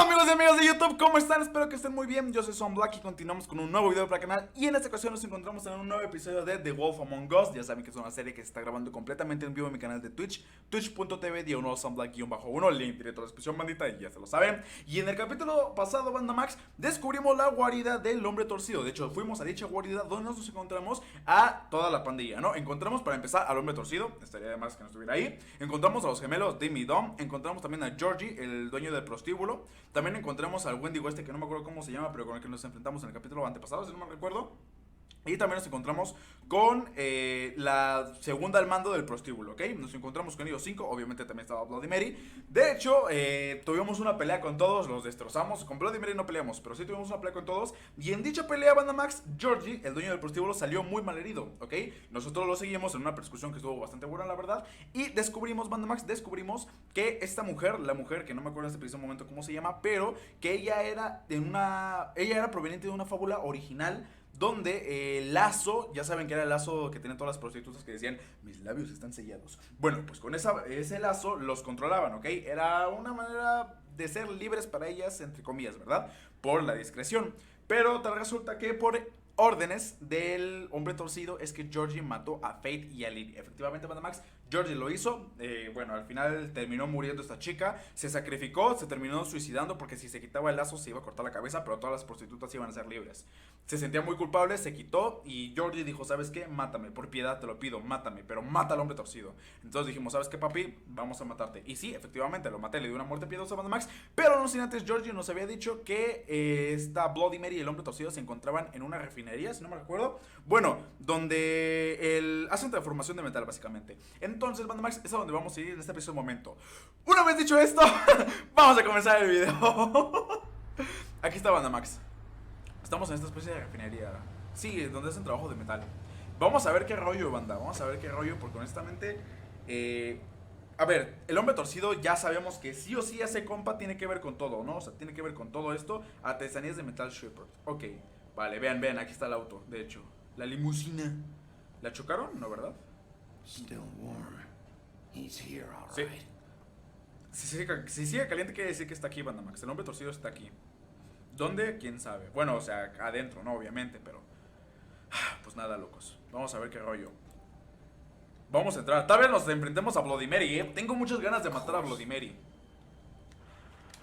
Hola amigos y amigas de YouTube, ¿cómo están? Espero que estén muy bien. Yo soy Swan y continuamos con un nuevo video para el canal. Y en esta ocasión nos encontramos en un nuevo episodio de The Wolf Among Us. Ya saben que es una serie que se está grabando completamente en vivo en mi canal de Twitch, twitch.tv/SwanBlack-1, link directo a la descripción, bandita, y ya se lo saben. Y en el capítulo pasado, banda Max, descubrimos la guarida del hombre torcido. De hecho, fuimos a dicha guarida donde nos encontramos a toda la pandilla, ¿no? Encontramos para empezar al hombre torcido, estaría de más que no estuviera ahí. Encontramos a los gemelos Dim y Dom. Encontramos también a Georgie, el dueño del prostíbulo. También encontramos al Wendigo este que no me acuerdo cómo se llama, pero con el que nos enfrentamos en el capítulo antepasado, si no me recuerdo. Y también nos encontramos con la segunda al mando del prostíbulo, ¿ok? Nos encontramos con ellos 5, obviamente también estaba Bloody Mary. De hecho, tuvimos una pelea con todos, los destrozamos. Con Bloody Mary no peleamos, pero sí tuvimos una pelea con todos. Y en dicha pelea, banda Max, Georgie, el dueño del prostíbulo, salió muy mal herido, ¿ok? Nosotros lo seguimos en una persecución que estuvo bastante buena, la verdad. Y descubrimos, banda Max, que esta mujer, la mujer, que no me acuerdo en este preciso momento cómo se llama, pero que ella era proveniente de una fábula original, donde el lazo, ya saben que era el lazo que tenían todas las prostitutas que decían, mis labios están sellados. Bueno, pues con ese lazo los controlaban, ¿ok? Era una manera de ser libres para ellas, entre comillas, ¿verdad? Por la discreción. Pero tal resulta que por órdenes del hombre torcido es que Georgie mató a Faith y a Lily. Efectivamente, banda Max, Georgie lo hizo. Bueno, al final terminó muriendo esta chica. Se sacrificó, se terminó suicidando porque si se quitaba el lazo se iba a cortar la cabeza, pero todas las prostitutas iban a ser libres. Se sentía muy culpable, se quitó y Georgie dijo, ¿sabes qué? Mátame, por piedad te lo pido, mátame, pero mata al hombre torcido. Entonces dijimos, ¿sabes qué, papi? Vamos a matarte. Y sí, efectivamente, lo maté, le di una muerte piadosa a banda Max. Pero no sin antes, Georgie nos había dicho que esta Bloody Mary y el hombre torcido se encontraban en una refinería, si no me recuerdo. Bueno, donde hacen transformación de metal, básicamente. Entonces, banda Max, es a donde vamos a ir en este preciso momento. Una vez dicho esto, vamos a comenzar el video. Aquí está, banda Max. Estamos en esta especie de refinería. Sí, donde hacen trabajo de metal. Vamos a ver qué rollo, banda. Vamos a ver qué rollo, porque honestamente a ver, el hombre torcido ya sabemos que sí o sí ese compa tiene que ver con todo, ¿no? O sea, tiene que ver con todo esto. Artesanías de metal Shepard. Ok, vale, vean, aquí está el auto, de hecho. La limusina. ¿La chocaron? ¿No, verdad? Still warm. He's here, all Sí. right. Si sigue caliente quiere decir que está aquí, banda Max. El hombre torcido está aquí. ¿Dónde? ¿Quién sabe? Bueno, o sea, adentro, ¿no? Obviamente, pero pues nada, locos. Vamos a ver qué rollo. Vamos a entrar. Tal vez nos enfrentemos a Bloody Mary, ¿eh? Tengo muchas ganas de matar a Bloody Mary.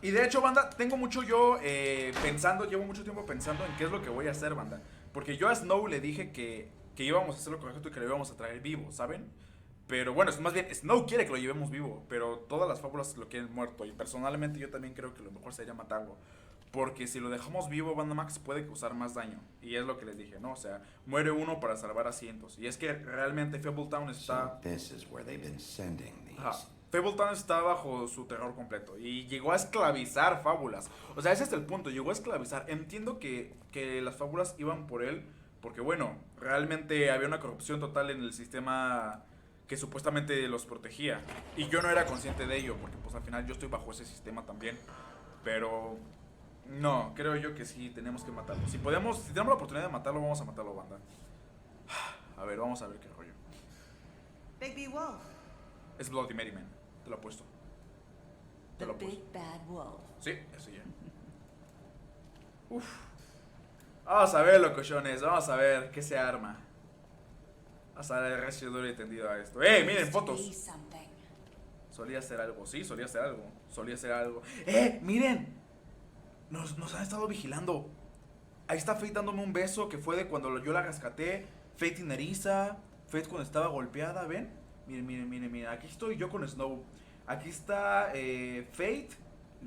Y de hecho, banda, tengo mucho llevo mucho tiempo pensando en qué es lo que voy a hacer, banda. Porque yo a Snow le dije que íbamos a hacer lo correcto y que lo íbamos a traer vivo, ¿saben? Pero bueno, más bien, Snow quiere que lo llevemos vivo, pero todas las fábulas lo quieren muerto. Y personalmente yo también creo que lo mejor sería matarlo. Porque si lo dejamos vivo, banda Max, puede causar más daño. Y es lo que les dije, ¿no? O sea, muere uno para salvar a cientos. Y es que realmente Fabletown está... So this is where they've been sending these. Fabletown está bajo su terror completo. Y llegó a esclavizar fábulas. O sea, ese es el punto, llegó a esclavizar. Entiendo que las fábulas iban por él. Porque bueno, realmente había una corrupción total en el sistema que supuestamente los protegía. Y yo no era consciente de ello. Porque pues al final yo estoy bajo ese sistema también. Pero... no, creo yo que sí tenemos que matarlo. Si tenemos la oportunidad de matarlo, vamos a matarlo, banda. A ver, vamos a ver qué rollo. Baby Wolf. Es Bloody Mary, man. Te lo apuesto. Te The lo apuesto. Big Bad Wolf. Sí, eso ya. Uf. Vamos a ver, locochones. Vamos a ver qué se arma. Vamos a darle recio duro y tendido a esto. Miren, fotos. Solía hacer algo, sí, solía hacer algo. Solía hacer algo. Miren. Nos han estado vigilando. Ahí está Faith dándome un beso, que fue de cuando yo la rescaté. Faith y Nerissa. Faith cuando estaba golpeada, ¿ven? Miren. Aquí estoy yo con Snow. Aquí está Faith.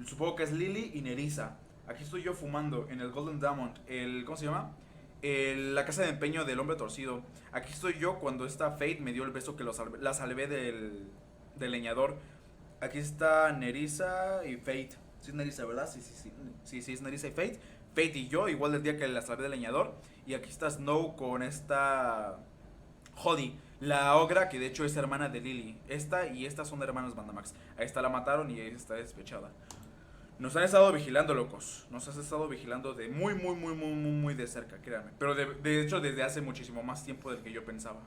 Supongo que es Lily y Nerissa. Aquí estoy yo fumando en el Golden Diamond. ¿Cómo se llama? La casa de empeño del hombre torcido. Aquí estoy yo cuando esta Faith me dio el beso que la salvé del leñador. Aquí está Nerissa y Faith. Sí es Nerissa, ¿verdad? Sí, es Nerissa y Faith. Faith y yo, igual del día que la salvé del leñador. Y aquí está Snow con esta Jody, la ogra, que de hecho es hermana de Lily. Esta y esta son hermanas, banda Max. A esta la mataron y esta está despechada. Nos han estado vigilando, locos. Nos has estado vigilando de muy de cerca, créanme. Pero de hecho desde hace muchísimo más tiempo del que yo pensaba.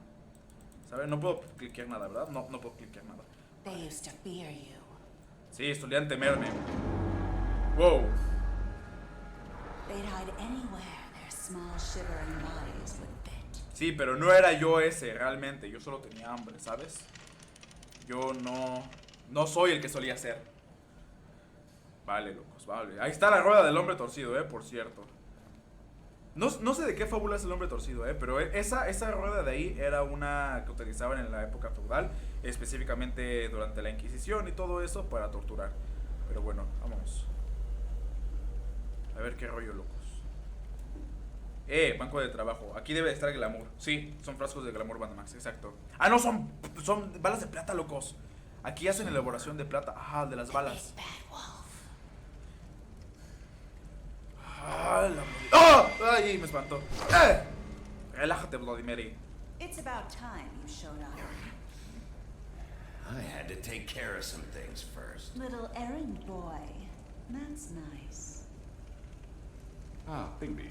¿Saben? No puedo cliquear nada, ¿verdad? No puedo cliquear nada. They used to fear you. Sí, solían temerme. Wow. They'd hide anywhere their small shivering bodies would fit. Sí, pero no era yo ese realmente. Yo solo tenía hambre, ¿sabes? Yo no soy el que solía ser. Vale, locos, vale. Ahí está la rueda del hombre torcido, por cierto. No sé de qué fábula es el hombre torcido, pero esa rueda de ahí era una que utilizaban en la época feudal, específicamente durante la Inquisición y todo eso para torturar. Pero bueno, vamos. A ver qué rollo, locos. Banco de trabajo. Aquí debe de estar el glamour. Sí, son frascos de glamour, Banda Max, exacto. Ah, no, son balas de plata, locos. Aquí hacen elaboración de plata. Ajá, de las balas. Ah, ¡oh! ¡Ay, me espantó! Relájate, Bloody Mary. It's about time you showed up. I had to take care of some things first. Little errand boy. That's nice. Ah, Bigby.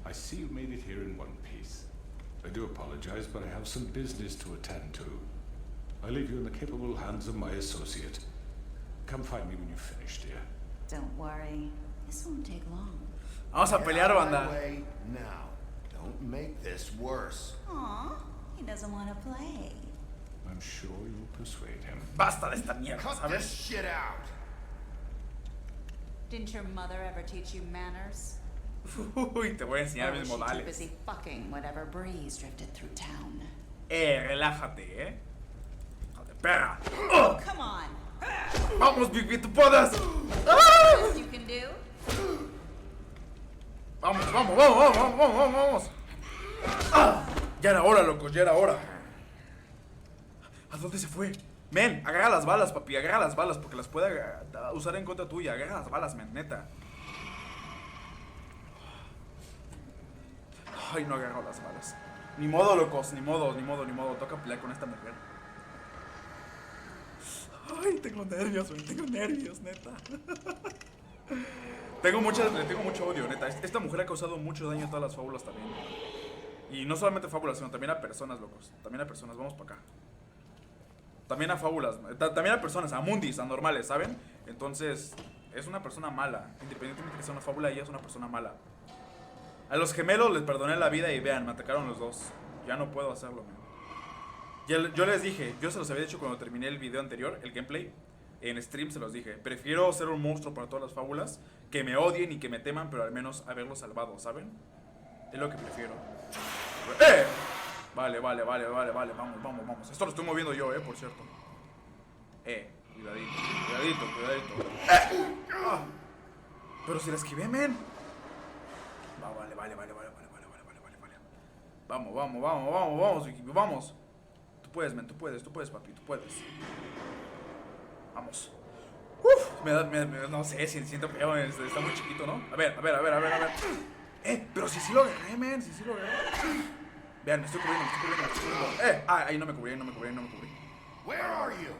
I see you made it here in one piece. I do apologize, but I have some business to attend to. I leave you in the capable hands of my associate. Come find me when you've finished, dear. Don't worry. This won't take long. Vamos a pelear, Get out of my banda. way now. Don't make this worse. Aw, he doesn't want to play. I'm sure you'll persuade him. Basta de esta mierda, Cut ¿sabes? this shit out. Didn't your mother ever teach you manners? Uy, te voy a enseñar Or mis was she too modales. busy fucking whatever breeze drifted through town? Relájate, Hijo de perra. Oh, come on. Vamos, Bigby, tú puedes. Best you can do? Vamos, vamos, vamos, vamos, vamos, vamos. Ya era hora, locos, ya era hora. ¿A dónde se fue? Men, agarra las balas, papi, agarra las balas porque las puede usar en contra tuya. Agarra las balas, men, neta. Ay, no agarro las balas. Ni modo, locos, ni modo. Toca pelear con esta mujer. Ay, tengo nervios, men, tengo nervios, neta. Le tengo mucho odio, neta. Esta mujer ha causado mucho daño a todas las fábulas también. Y no solamente fábulas, sino también a personas, locos. También a personas, vamos para acá. También a fábulas, también a personas, a mundis, a normales, ¿saben? Entonces, es una persona mala. Independientemente de que sea una fábula, ella es una persona mala. A los gemelos les perdoné la vida y vean, me atacaron los dos. Ya no puedo hacerlo, man. Yo les dije, yo se los había dicho cuando terminé el video anterior, el gameplay. En stream se los dije, prefiero ser un monstruo para todas las fábulas, que me odien y que me teman, pero al menos haberlos salvado, ¿saben? Es lo que prefiero. Vale, vamos. Esto lo estoy moviendo yo, por cierto. Cuidadito. Pero si la esquivé, men. Vale. Vamos. Tú puedes, men, tú puedes, papi, tú puedes. Vamos. No sé, siento feo, está muy chiquito, ¿no? A ver. Pero si lo agarré, men, si lo agarré. Vean, me estoy cubriendo. Ahí no me cubrí. Where are you?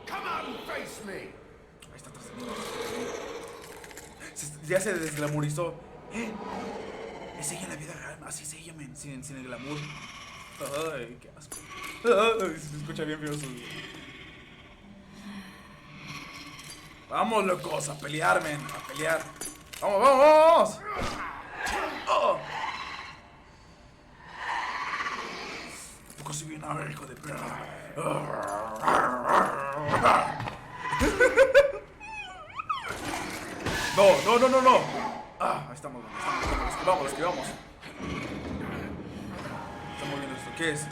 Come out and face me. Ahí está atrás de mí. Ya se desglamorizó. Es ella en la vida real. Así es ella, men, sin el glamour. Ay, qué asco. Se escucha bien feo su... Vamos, locos, a pelear, men, a pelear. ¡Vamos! Oh. Tampoco soy bien ahora, hijo de perra. No. Ahí estamos. Los que vamos. Estamos viendo esto. ¿Qué es?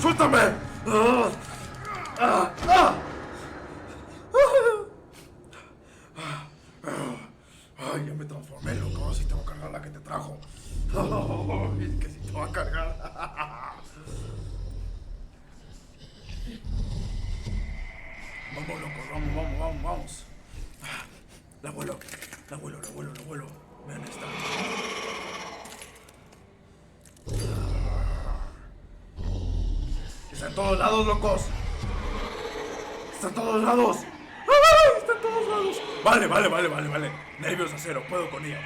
¡Suéltame! Ay, ya me transformé, loco. Así te voy a cargar la que te trajo. Es que sí te voy a cargar. Vamos, loco, vamos. La vuelo. Vean esta. Está en todos lados, locos. Está en todos lados. Vale. Nervios a cero. Puedo con ella.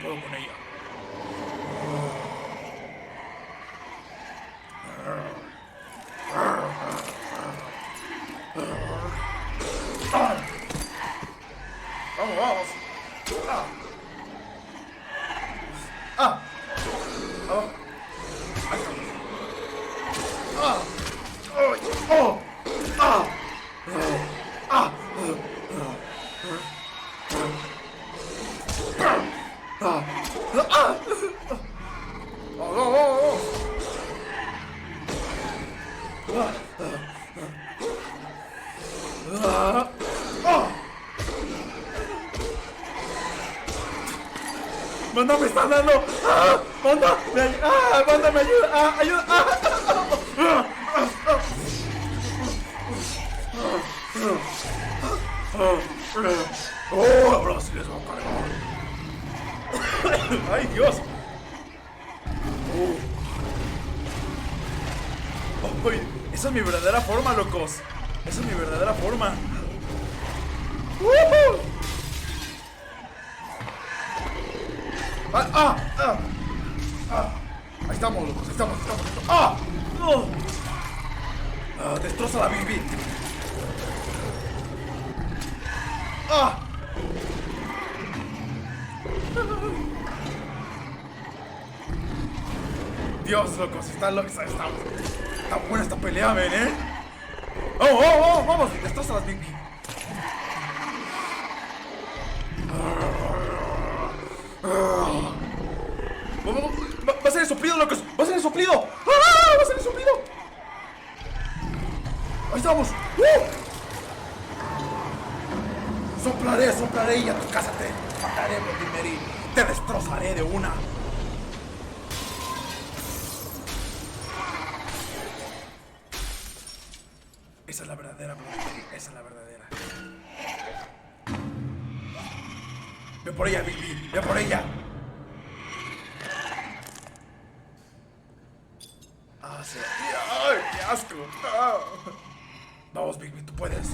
¡Manda, me está dando! ¡Ah! ¡Manda! ¡Manda, me ayuda! ¡Ayuda! ¡Oh! Ahora sí les va a cargar. ¡Ay, Dios! ¡Ay! Esa es mi verdadera forma, locos. Esa es mi verdadera forma. Ahí estamos, locos, ahí estamos. Destroza la Bibi. Dios, locos, está buena esta pelea, ven, vamos, destroza las Bibi. Va a ser el soplido, locos. Va a ser el soplido. Va a ser el soplido. Ahí estamos. Soplaré y ya tu casa te mataré, Bloody. Te destrozaré de una. Esa es la verdadera, Bloody. Esa es la verdadera. Ve por ella, Bibi. Ve por ella. Sí. ¡Ay, qué asco! Vamos, Bibi, tú puedes.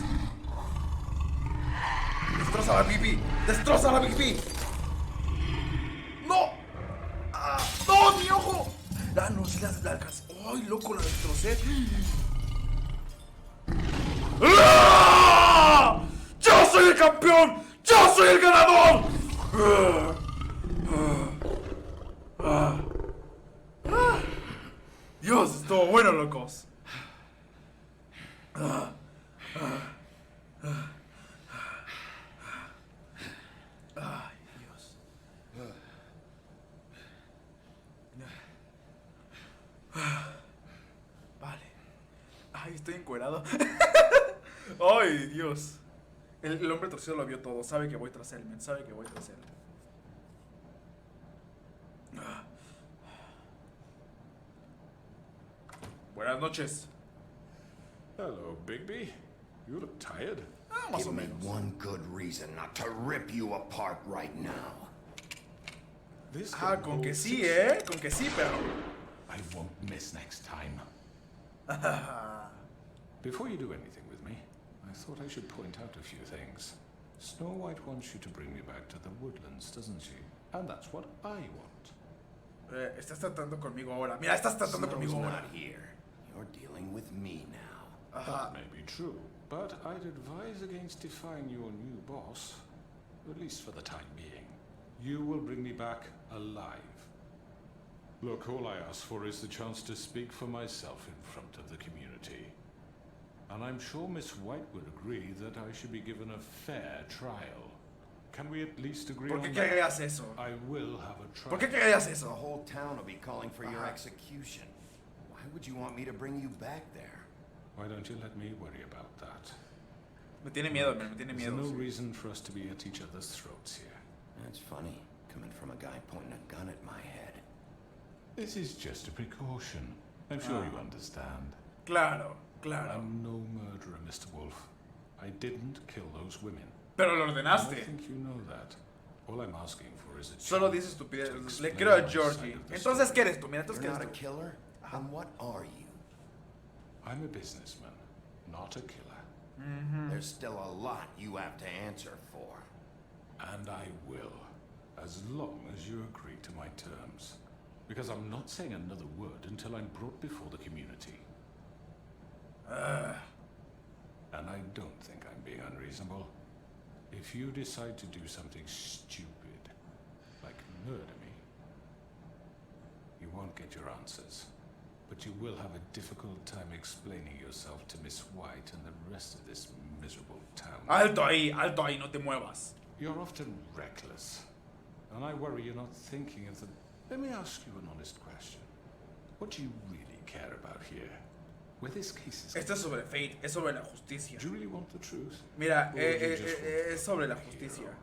¡Destroza la Bibi! ¡Destroza la Bibi! ¡No! ¡No, mi ojo! No, si las alcanzé. ¡Ay, loco, la destrocé! ¡Yo soy el campeón! ¡Yo soy el ganador! Dios, estuvo bueno, locos. Ay, Dios. Vale. Ay, estoy encuerado. Ay, Dios. El hombre torcido lo vio todo. Sabe que voy tras él, men. Sabe que voy tras él. Buenas noches. Hello, Bigby. You look tired. Más o Give me menos. one good reason not to rip you apart right now. This Con can que hold sí, 6. Con que sí, pero... I won't miss next time. Before you do anything with me, I thought I should point out a few things. Snow White wants you to bring me back to the woodlands, doesn't she? And that's what I want. Estás tratando conmigo ahora. Mira, estás tratando Snow's conmigo ahora. not here. You're dealing with me now. That may be true, but I'd advise against defying your new boss, at least for the time being. You will bring me back alive. Look, all I ask for is the chance to speak for myself in front of the community. And I'm sure Miss White would agree that I should be given a fair trial. Can we at least agree ¿Por on qué that? querrías eso? I will have a trial. ¿Por qué querrías The eso? whole town will be calling for your execution. Why would you want me to bring you back there? Why don't you let me worry about that? Me tiene miedo, me tiene There's miedo. no Sí. reason for us to be at each other's throats here. That's funny, coming from a guy pointing a gun at my head. This is just a precaution. I'm sure you understand. Claro, claro. I'm no murderer, Mr. Wolf. I didn't kill those women. Pero lo I ordenaste. think you know that. All I'm asking for is a Solo chance dices to estupidez. Le explain creo a my Georgie. side of the Entonces, story. ¿qué eres tú? Mira, entonces, ¿qué You're eres not a tú? killer? Then what are you? I'm a businessman, not a killer. There's still a lot you have to answer for. And I will, as long as you agree to my terms. Because I'm not saying another word until I'm brought before the community. And I don't think I'm being unreasonable. If you decide to do something stupid, like murder me, you won't get your answers. But you will have a difficult time explaining yourself to Miss White and the rest of this miserable town. Alto ahí, no te muevas. You're often reckless, and I worry you're not thinking of the... Let me ask you an honest question. What do you really care about here? where this case is. Esto es sobre Fate, es sobre la justicia. Do you really want the truth? Mira, Or do you just want es sobre la a justicia. hero?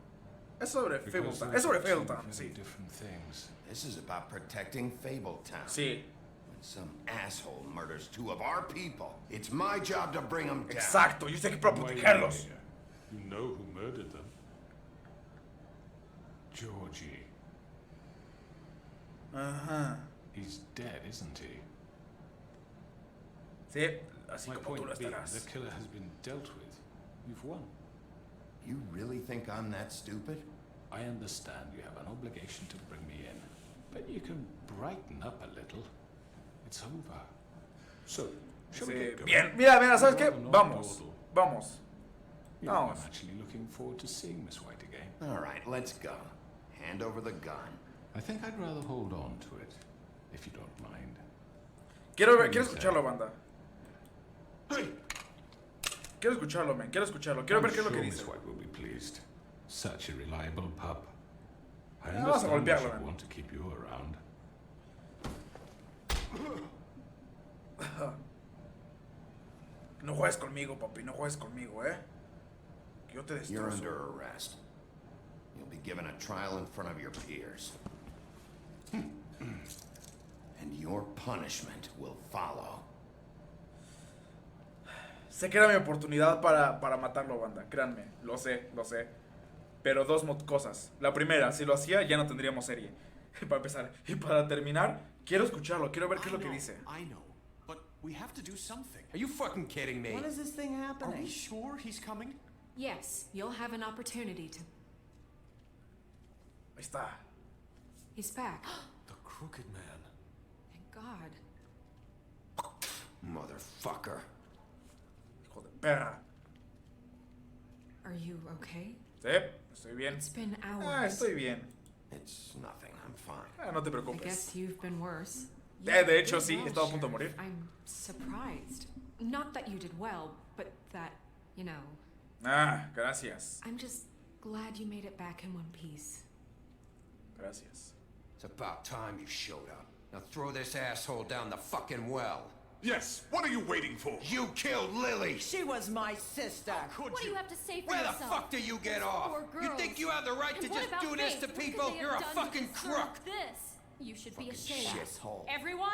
Es sobre Because Fabletown. those Es sobre are two Fabletown, very sí. different things. This is about protecting Fabletown. Sí, When some asshole murders two of our people, it's my job to bring them down. exacto. Yo estoy aquí para Wait, protegerlos. you know who murdered them? Georgie. Ajá. He's dead, isn't he? Sí, así My como tú lo point being, estarás. the killer has been dealt with. You've won. You really think I'm that stupid? I understand you have an obligation to bring me in, but you can brighten up a little. It's over. So, shall we Sí, get going? bien, mira, ¿sabes qué? Rather not Vamos, dawdle. vamos. Yeah, Vamos. I'm actually looking forward to seeing Miss White again. All right, let's go. Hand over the gun. I think I'd rather hold on to it, if you don't mind. Quiero escucharlo, banda. Quiero escucharlo, man. Quiero escucharlo. Quiero ver qué es lo que I'm dice. sure Miss White will be pleased. Such a reliable pup. I Vamos a understand why golpearlo, she'd man. want to keep you around. No juegues conmigo, papi. No juegues conmigo, Que yo te You're destrozo. under arrest. You'll be given a trial in front of your peers. And your punishment will follow. Sé que era mi oportunidad para matarlo, banda. Créanme. Lo sé, lo sé. Pero dos cosas. La primera, si lo hacía, ya no tendríamos serie. Para empezar. Y para terminar, quiero escucharlo. Quiero ver qué es lo que dice. I know, but we have to do something. Are you fucking kidding me? When is this thing Are happening? we sure he's coming? Yes, you'll have an opportunity to. Ahí está. He's back. The crooked man. Thank God. Motherfucker. Hijo de perra. Are you okay? Sí, estoy bien. It's been hours. Estoy bien. It's nothing. I'm fine. No te I preocupes. guess you've been worse. De You hecho, did sí, well, estaba a punto de Sheriff. morir. I'm surprised. Not that you did well, but that, you know, Gracias. I'm just glad you made it back in one piece. Gracias. It's about time you showed up. Now throw this asshole down the fucking well. Yes, what are you waiting for? You killed Lily! She was my sister. Could What do you have to say for Where the yourself? fuck do you get off? Poor You girls. think you have the right to And what just about do this Faith? to What could people? they have You're a done to fucking deserve crook! This. You should be ashamed. Shithole. Everyone,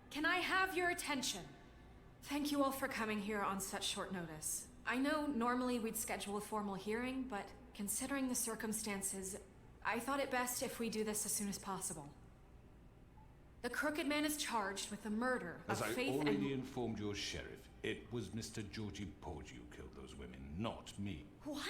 can I have your attention? Thank you all for coming here on such short notice. I know normally we'd schedule a formal hearing, but considering the circumstances, I thought it best if we do this as soon as possible. The crooked man is charged with the murder As of I Faith already and... informed your sheriff, it was Mr. Georgie Porgy who killed those women, not me. What?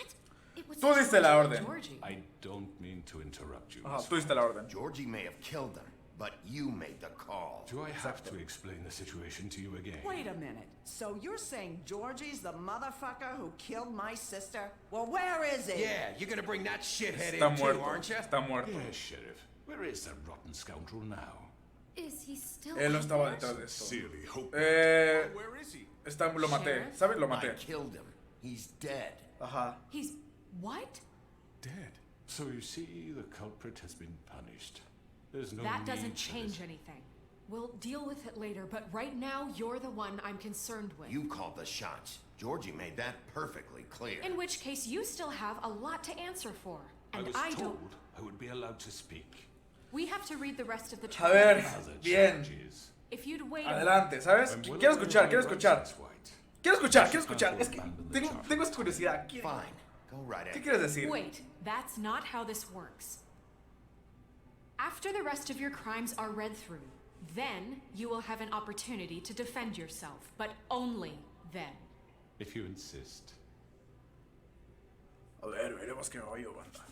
It was Tú diste la orden. Georgie. I don't mean to interrupt you. Ajá, Miss tú diste la orden. Georgie may have killed them, but you made the call. Do I have to explain the situation to you again? Wait a minute. So you're saying Georgie's the motherfucker who killed my sister? Well, where is he? Yeah, you're gonna bring that shithead Está in too, muerto. aren't you? Está muerto. Yes, Sheriff. Where is that rotten scoundrel now? Is he still Él no out estaba there? detrás de esto. Sincerely hope. Where is he? Lo maté. Sheriff? ¿Sabes? Lo I maté. killed him. He's dead. Ajá. He's... what? Dead. So you see, the culprit has been punished. There's no That need doesn't for change this. anything. We'll deal with it later, but right now you're the one I'm concerned with. You called the shots. Georgie made that perfectly clear. In which case you still have a lot to answer for. And I was don't. told I would be allowed to speak. We have to read the rest of the A charge. ver, Other bien. charges. If you'd wait Adelante, ¿sabes? I'm well Quiero aware escuchar, of quiero my escuchar. rights, Miss White. Quiero escuchar. Es que Abandon the tengo charge. esta curiosidad. Fine. Go right ¿Qué ahead. quieres decir? Wait, that's not how this works. After the rest of your crimes are read through, then you will have an opportunity to defend yourself, but only then. If you insist. A ver, veremos qué rollo, banda.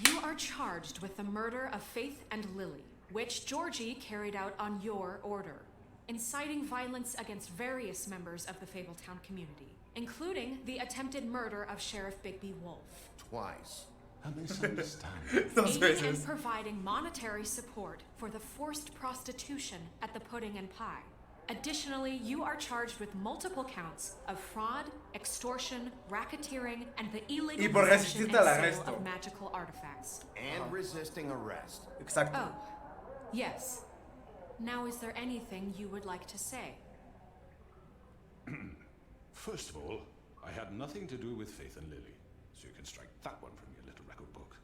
You are charged with the murder of Faith and Lily, which Georgie carried out on your order, inciting violence against various members of the Fabletown community, including the attempted murder of Sheriff Bigby Wolf. Twice. A misunderstanding. Dos Aiding and veces. providing monetary support for the forced prostitution at the Pudding and Pie. Additionally, you are charged with multiple counts of fraud, extortion, racketeering, and the illegal Y por possession resistirte and al sale arresto. of magical artifacts. And resisting arrest. Exacto. Oh, yes. Now, is there anything you would like to say? First of all, I had nothing to do with Faith and Lily, so you can strike that one from your little record book.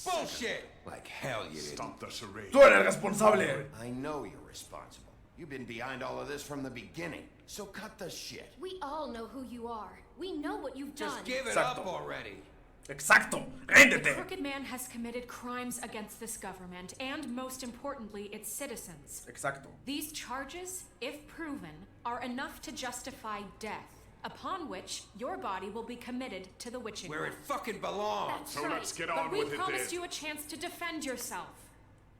Bullshit! Like hell you didn't. Stop the charade. Tú eres el responsable. I know you're responsible. You've been behind all of this from the beginning. So cut the shit. We all know who you are. We know what you've done. Just give it Exacto. up already. Exacto. The Réndete. Crooked Man has committed crimes against this government and, most importantly, its citizens. Exacto. These charges, if proven, are enough to justify death, upon which your body will be committed to the witching Where well. it fucking belongs. That's So right. let's get But on we with it promised then. you a chance to defend yourself,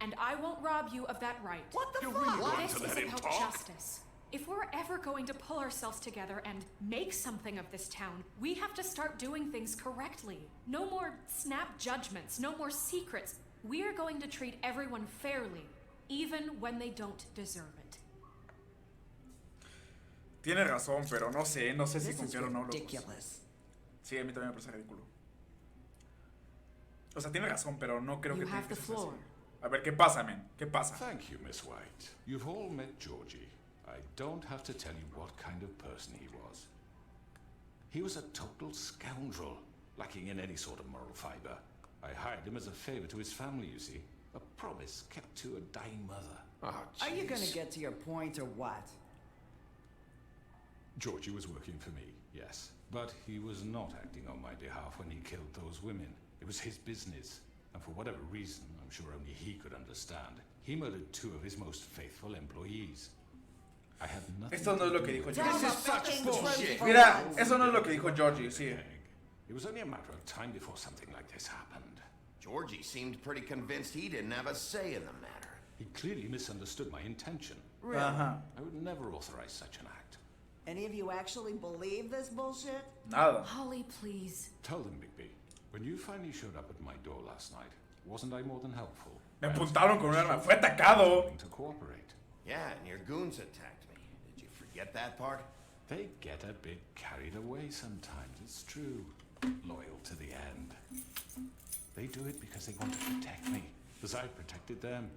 and I won't rob you of that right. What the You're fuck? really going This to is let him about talk? justice. If we're ever going to pull ourselves together and make something of this town, we have to start doing things correctly. No more snap judgments, no more secrets. We are going to treat everyone fairly, even when they don't deserve it. Tiene razón, pero no sé si This is confiar o no. Locos. ridiculous. Sí, a mí también me parece ridículo. O sea, tiene razón, pero no creo You que tiene have que the ser así. floor. A ver, ¿qué pasa, men? ¿Qué pasa? Thank you, Miss White. You've all met Georgie. I don't have to tell you what kind of person he was. He was a total scoundrel, lacking in any sort of moral fiber. I hired him as a favor to his family, you see. A promise kept to a dying mother. Oh, Are you gonna jeez. get to your point or what? Georgie was working for me, yes. But he was not acting on my behalf when he killed those women. It was his business. And for whatever reason, I'm sure only he could understand, he murdered 2 of his most faithful employees. I had nothing Esto no es to lo que do dijo with Tell Georgie. the This is such fucking bullshit. truth for Mira, once. eso no es lo que dijo Georgie, sí. It was only a matter of time before something like this happened. Georgie seemed pretty convinced he didn't have a say in the matter. He clearly misunderstood my intention. Really? Ajá. I would never authorize such an act. Any of you actually believe this bullshit? Nada. Holly, please. Tell them, Bigby, when you finally showed up at my door last night, wasn't I more than helpful? Me apuntaron con un arma. Fue atacado. Willing to cooperate. Yeah, and your goons attacked me. Did you forget that part? They get a bit carried away sometimes, it's true. Loyal to the end. They do it because they want to protect me, as I protected them.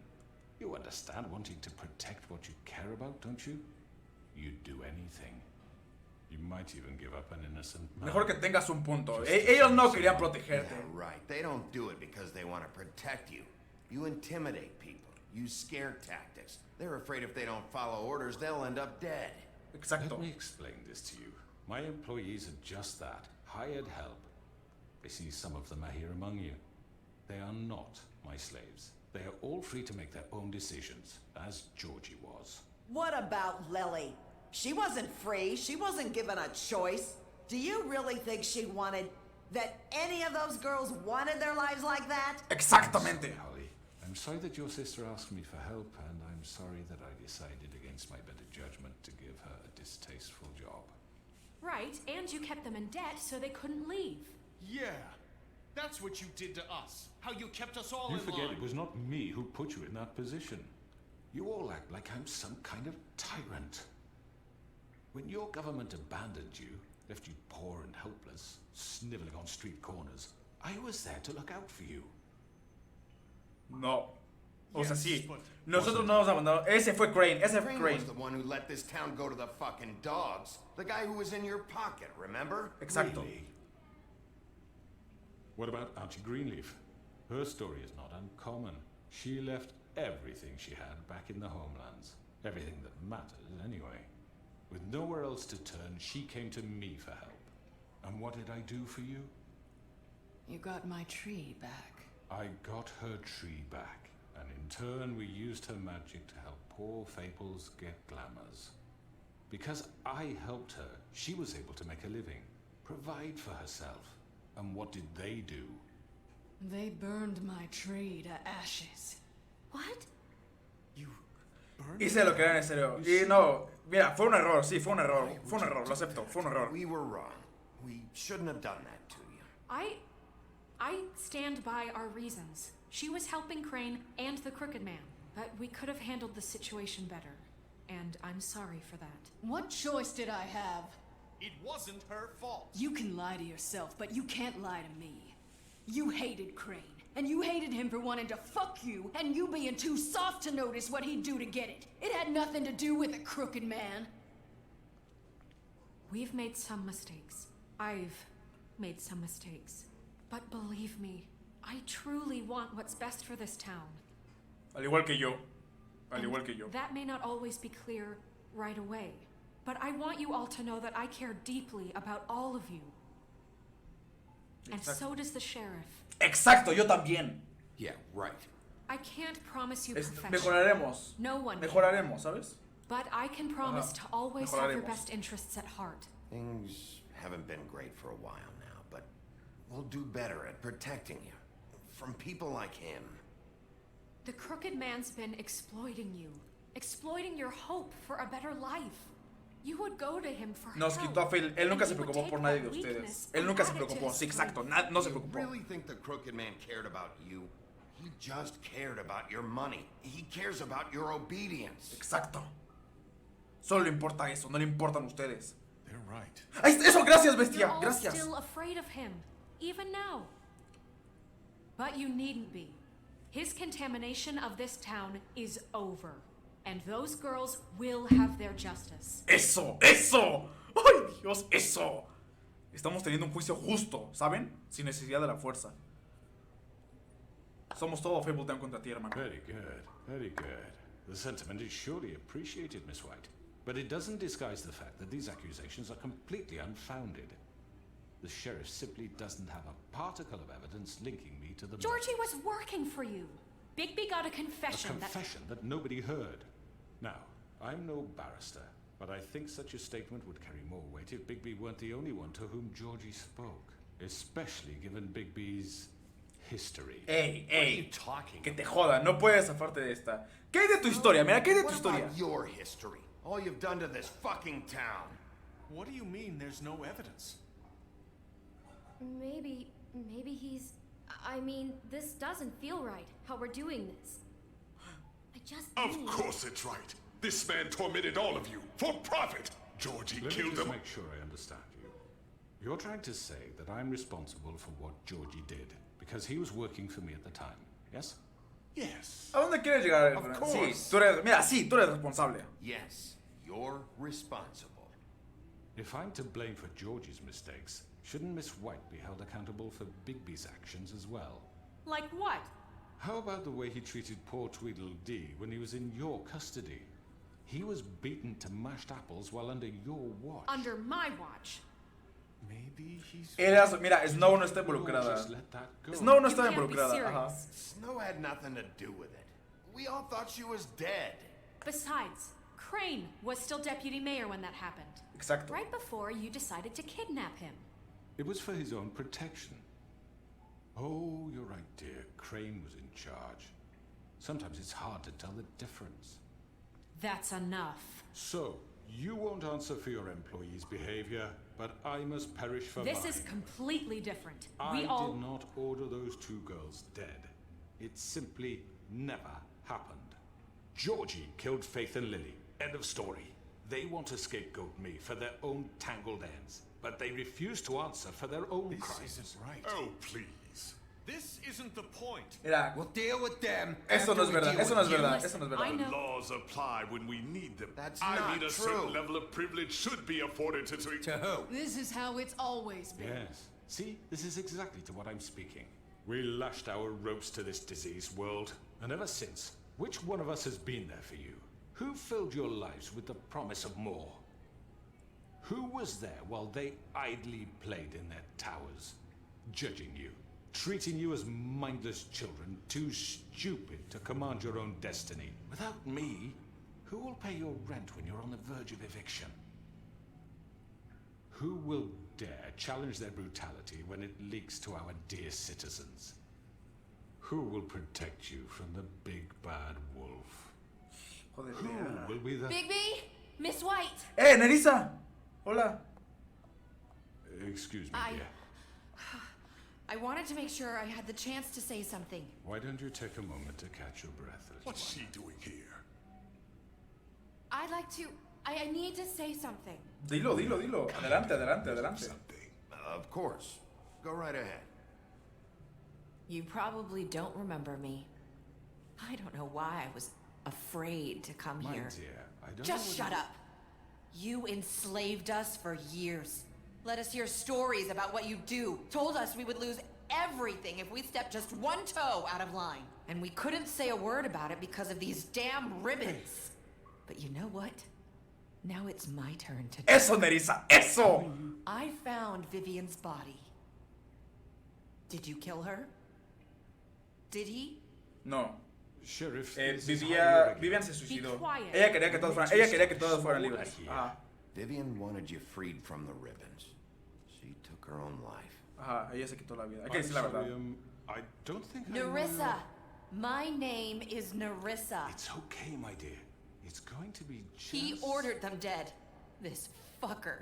You understand wanting to protect what you care about, don't you? You'd do anything. You might even give up an innocent man. Mejor que tengas un punto. Ellos no querían Yeah, protegerte. right. They don't do it because they want to protect you. You intimidate people. Use scare tactics. They're afraid if they don't follow orders, they'll end up dead. Exacto. Let me explain this to you. My employees are just that, hired help. I see some of them are here among you. They are not my slaves. They are all free to make their own decisions, as Georgie was. What about Lily? She wasn't free. She wasn't given a choice. Do you really think she wanted that any of those girls wanted their lives like that? Exactamente. Holly, I'm sorry that your sister asked me for help, and I'm sorry that I decided against my better judgment to give her a distasteful job. Right, and you kept them in debt so they couldn't leave. Yeah. That's what you did to us. How you kept us all You in forget line. it was not me who put you in that position. You all act like I'm some kind of tyrant. When your government abandoned you, left you poor and helpless, sniveling on street corners, I was there to look out for you. No. O sea, Yes, sí. but- Nosotros no nos abandonamos. Ese fue Crane. Ese fue Crane Crane. was the one who let this town go to the fucking dogs. The guy who was in your pocket, remember? Exacto. Really? What about Auntie Greenleaf? Her story is not uncommon. She left everything she had back in the homelands. Everything that matters, anyway. With nowhere else to turn, she came to me for help. And what did I do for you? You got my tree back. I got her tree back, and in turn we used her magic to help poor Fables get glamours. Because I helped her, she was able to make a living, provide for herself. And what did they do? They burned my tree to ashes. What? Hice lo que era necesario. Y no, mira, fue un error, sí, fue un error. Fue un error, lo acepto, fue un error. We were wrong. We shouldn't have done that to you. I stand by our reasons. She was helping Crane and the Crooked Man, but we could have handled the situation better. And I'm sorry for that. What choice did I have? It wasn't her fault. You can lie to yourself, but you can't lie to me. You hated Crane, and you hated him for wanting to fuck you, and you being too soft to notice what he'd do to get it. It had nothing to do with the Crooked Man. We've made some mistakes. I've made some mistakes. But believe me, I truly want what's best for this town. Al igual que yo. Al igual que yo. That may not always be clear right away. But I want you all to know that I care deeply about all of you. And so does the sheriff. Exacto, yo también. Yeah, right. I can't promise you perfection. Mejoraremos. No one can. Mejoraremos, ¿sabes? But I can promise to always have your Mejoraremos. best interests at heart. Things haven't been great for a while now, but we'll do better at protecting you from people like him. The crooked man's been exploiting you. Exploiting your hope for a better life. You would go to him for Nos help. quitó a Phil. Él nunca and se he would preocupó take por nadie de that ustedes. weakness Él and nunca se add it to preocupó. his Sí, exacto. strength. No se You preocupó. really think the crooked man cared about you? He just cared about your money. He cares about your obedience. Exacto. Solo le importa eso, no le importan ustedes. They're right. ¡Ay, eso! Gracias, You're bestia. all Gracias. still afraid of him, even now. But you needn't be. His contamination of this town is over. And those girls will have their justice. ¡Eso! ¡Eso! ¡Ay, Dios! ¡Eso! Estamos teniendo un juicio justo, ¿saben? Sin necesidad de la fuerza. Somos todo Fabletown contra ti, hermano. Very good, very good. The sentiment is surely appreciated, Miss White. But it doesn't disguise the fact that these accusations are completely unfounded. The sheriff simply doesn't have a particle of evidence linking me to the Georgie murder. was working for you. Bigby got a confession, A confession that nobody heard. Now, I'm no barrister, but I think such a statement would carry more weight if Bigby weren't the only one to whom Georgie spoke, especially given Bigby's history. ¡Ey, What are you ey! talking Que te joda, no puedes zafarte de esta. ¿Qué hay de tu historia? Mira, ¿qué hay de tu What historia? about your history? All you've done to this fucking town. What do you mean there's no evidence? Maybe he's... I mean, this doesn't feel right, how we're doing this. I just Of need... course it's right. This man tormented all of you for profit. Georgie Let me killed just him. make sure I understand you. You're trying to say that I'm responsible for what Georgie did because he was working for me at the time, yes? Yes. ¿A dónde quieres llegar? Of Sí, course. tú eres... Mira, sí, tú eres responsable. Yes, you're responsible. If I'm to blame for Georgie's mistakes, shouldn't Miss White be held accountable for Bigby's actions as well? Like what? How about the way he treated poor Tweedledee when he was in your custody? He was beaten to mashed apples while under your watch. Under my watch. Maybe he's... Mira, Snow no está You'll involucrada. just let that go. Snow no You está can't be involucrada. serious. Ajá. Snow had nothing to do with it. We all thought she was dead. Besides, Crane was still deputy mayor when that happened. Exacto. Right before you decided to kidnap him. It was for his own protection. Oh, you're right, dear. Crane was in charge. Sometimes it's hard to tell the difference. That's enough. So, you won't answer for your employees' behavior, but I must perish for This mine. is completely different. I We all... did not order those two girls dead. It simply never happened. Georgie killed Faith and Lily. End of story. They want to scapegoat me for their own tangled ends, but they refuse to answer for their own This crimes. isn't right. Oh, please. This isn't the point. Mira, We'll deal with them. eso no es after we verdad. deal Eso no es with you. verdad. Eso no es I verdad. know. Laws apply when we need them. That's I not mean, a true. certain level of privilege should be afforded to... To who? This is how it's always been. Yes. See, this is exactly to what I'm speaking. We lashed our ropes to this diseased world, and ever since, which one of us has been there for you? Who filled your lives with the promise of more? Who was there while they idly played in their towers, judging you, treating you as mindless children, too stupid to command your own destiny? Without me, who will pay your rent when you're on the verge of eviction? Who will dare challenge their brutality when it leaks to our dear citizens? Who will protect you from the big bad wolf? Joder, Who mira. will be the... Bigby! Miss White! Nerissa. Hola. Excuse me, I- dear. I wanted to make sure I had the chance to say something. Why don't you take a moment to catch your breath, little What's one? she doing here? I'd like to... I need to say something. Dilo. Adelante, adelante. Something. Of course. Go right ahead. You probably don't remember me. I don't know why I was afraid to come My here. dear, I don't Just know shut whether- up. You enslaved us for years. Let us hear stories about what you do. Told us we would lose everything if we stepped just one toe out of line. And we couldn't say a word about it because of these damn ribbons. But you know what? Now it's my turn to... Eso, Nerissa, eso. I found Vivian's body. Did you kill her? Did he? No. Sheriff, this is highly irregular. Vivian se suicidó. Be quiet. Ella quería que todos fueran libres. Ajá. Vivian wanted you freed from the ribbons. She took her own life. Ajá, ella se quitó la vida. Hay que I'm decir la verdad. sorry, I don't think I Nerissa. knew- My name is Nerissa. It's okay, my dear. It's going to be just... He ordered them dead. This fucker.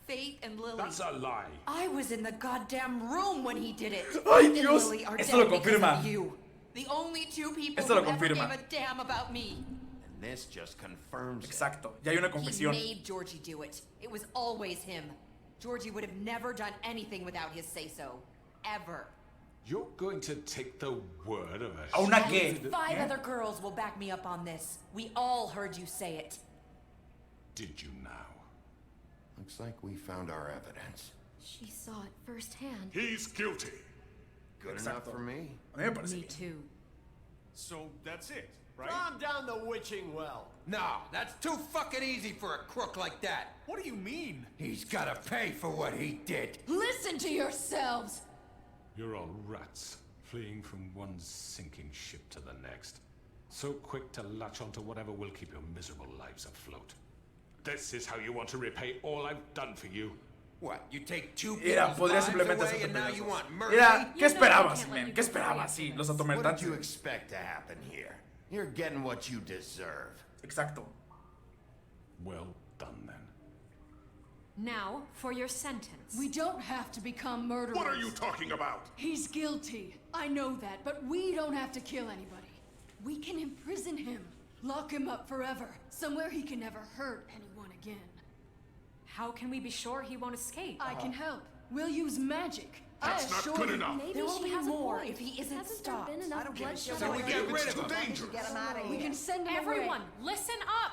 Faith and Lily. That's a lie. I was in the goddamn room when he did it. Ay, Faith and Dios. Lily are Esto lo dead because confirma. of you. The only two people Esto who lo ever confirma. gave a damn about me. And this just confirms it. Exacto. Ya hay una He confesión. made Georgie do it. It was always him. Georgie would have never done anything without his say-so. Ever. You're going to take the word of a... ¿A una At qué? least 5 other girls will back me up on this. We all heard you say it. Did you now? Looks like we found our evidence. She saw it firsthand. He's guilty. Good Exacto. enough for me. A mí me parece Me bien. too. So that's it, right? Calm down the witching well. No, that's too fucking easy for a crook like that. What do you mean? He's gotta pay for what he did. Listen to yourselves! You're all rats, fleeing from one sinking ship to the next. So quick to latch onto whatever will keep your miserable lives afloat. This is how you want to repay all I've done for you. What, you take 2 Mira, people's podría lives simplemente away hacer and now you pedazos. want mercy? Mira, ¿qué You know esperabas, we can't let man? you ¿Qué go free esperabas? after Sí, this. los What did you atomertantes. expect to happen here? You're getting what you deserve. Exacto. Well done, then. Now, for your sentence. We don't have to become murderers. What are you talking about? He's guilty. I know that, but we don't have to kill anybody. We can imprison him. Lock him up forever. Somewhere he can never hurt anyone again. How can we be sure he won't escape? I can help. We'll use magic. That's I not assure good you. enough. Maybe There will she be has more a point. if he isn't Hasn't stopped. there been I enough don't give a bloodshed shit So we already? get rid It's of too him. dangerous. Get him out of We here. can send him Everyone, away. listen up!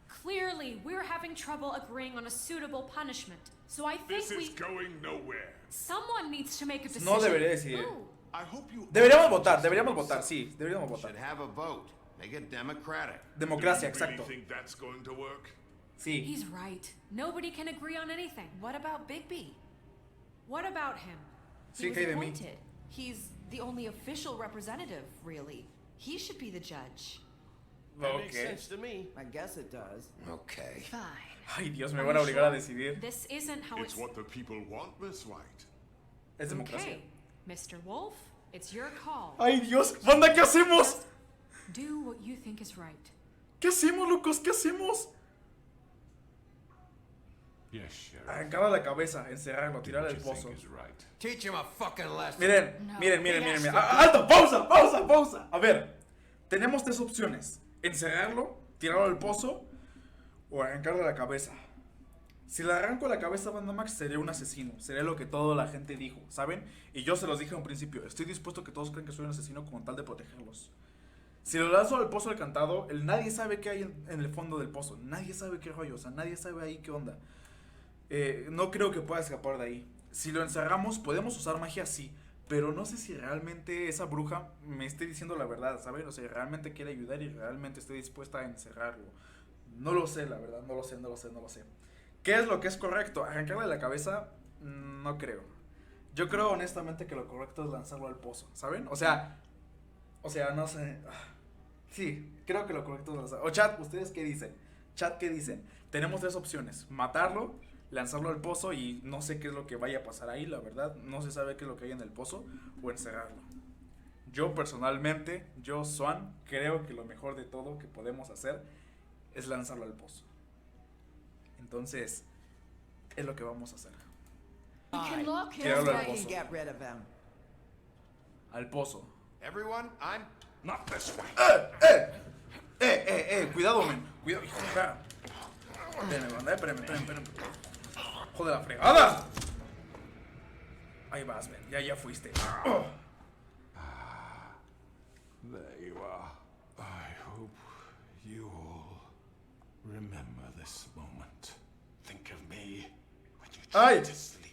Clearly, we're having trouble agreeing on a suitable punishment. So I think This we... is going nowhere. Someone needs to make a decision. No debería decidir. Who? I hope you... Deberíamos votar, sí, deberíamos votar. Should have a vote. Make it democratic. Democracia, Do you really exacto. think that's going to work? Sí. He's right. Nobody can agree on anything. What about Bigby? What about him? He Sí, was que hay de mí. appointed. He's the only official representative, really. He should be the judge. That makes Ok. sense to me. I guess it does. Okay. Fine. Ay, Dios, me van a obligar a decidir. This isn't how It's what the people want, Miss White. Es democracia. Okay, Mr. Wolf, it's your call. Ay, Dios, banda, ¿qué hacemos? Do what you think is right. ¿Qué hacemos, locos? ¿Qué hacemos? Yes, Sheriff. Arrancarle la cabeza, encerrarlo, Do tirar what al you pozo. think is right. Teach him a fucking lesson. Miren, No. miren, miren, He miren, has miren. to Ah, ¡Alto! ¡Pausa! ¡Pausa! ¡Pausa! A ver, tenemos 3 opciones. Encerrarlo, tirarlo al pozo o arrancarle la cabeza. Si le arranco la cabeza a Banda Max, sería un asesino. Sería lo que toda la gente dijo, ¿saben? Y yo se los dije en un principio. Estoy dispuesto a que todos crean que soy un asesino con tal de protegerlos. Si lo lanzo al pozo del cantado, nadie sabe qué hay en el fondo del pozo. Nadie sabe qué rollo, o sea, nadie sabe ahí qué onda. No creo que pueda escapar de ahí. Si lo encerramos, podemos usar magia, sí. Pero no sé si realmente esa bruja me esté diciendo la verdad, ¿saben? O sea, realmente quiere ayudar y realmente esté dispuesta a encerrarlo. No lo sé, la verdad, no lo sé. ¿Qué es lo que es correcto? ¿Arrancarle la cabeza? No creo. Yo creo honestamente que lo correcto es lanzarlo al pozo, ¿saben? O sea, no sé. Sí, creo que lo correcto es lanzarlo. O chat, ¿ustedes qué dicen? Chat, ¿qué dicen? Tenemos 3 opciones. Matarlo, lanzarlo al pozo y no sé qué es lo que vaya a pasar ahí, la verdad. No se sabe qué es lo que hay en el pozo o encerrarlo. Yo personalmente, Swan, creo que lo mejor de todo que podemos hacer es lanzarlo al pozo. Entonces, es lo que vamos a hacer. We can lock him Tirarlo al away. pozo. Get rid of him. Al pozo. Everyone, I'm... Not this way. Cuidado, men. Cuidado, hijo de perra. Espérame, banda, espérame. Joder, la fregada. Ahí vas, men. Ya fuiste. Oh. There you are. I hope you all Remember this moment. Think of me when you Ay. try to sleep.